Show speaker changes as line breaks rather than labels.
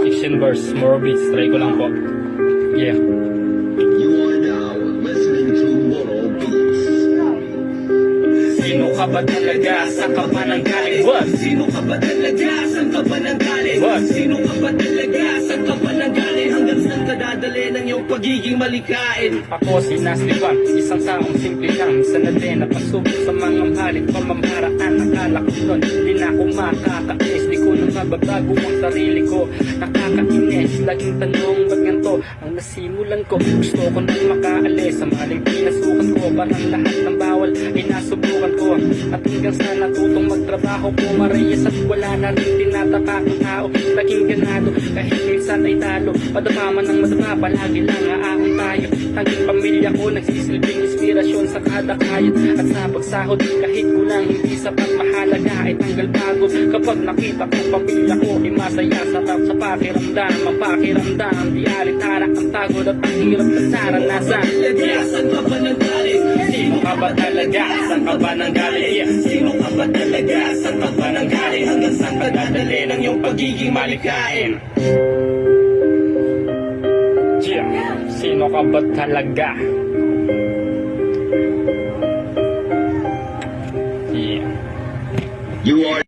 Fiction verse, more beats, try ko lang po. Yeah.
You are now listening to Moral Beats.
Sino ka ba talaga? Saan ka ba nang galing? What?
Sino ka ba talaga? Saan ka ba nang galing?
What?
Sino ka ba talaga? Saan ka ba nang galing? Hanggang saan ka dadalhin ang iyong pagiging malikain?
Ako si Nasliban, isang taong simple lang. Minsan na din napasubok sa mga malit pamamaraan. Akala ko nun, hindi na ako makakainis. Di ko nang mababago ang sarili ko. Nakakainis, laging tanong ba't ganito ang nasimulan ko. Gusto ko nang makaalis sa maling pinasukan ko. Parang lahat ng bawal ay nasubukan ko. At hanggang sa natutong magtrabaho ko Marias at wala na rin tinatapa ang tao. Laging ganado, kahit minsan ay talo. Madama ng madama, palagi lang aahon tayo. Tanging pamilya ko, nagsisilbing inspirasyon sa kada kayat. At sa pagsahod, kahit kulang hindi sapat mahalaga ay tanggal pagod. Kapag nakita ko pamilya ko, ay masaya sarap sa pakiramdam. Ang pakiramdam, di alitara ang tagod at ang hirap na saranasan.
Yeah. Saan ka ba nang galing?
Sino ka ba talaga? Saan ka ba nang galing? Yeah.
Sino ka ba talaga? Saan ka ba nang galing? Hanggang saan ka dadalhin ang iyong pagiging malikain?
Yeah. Sino ka ba talaga? Yeah.
You are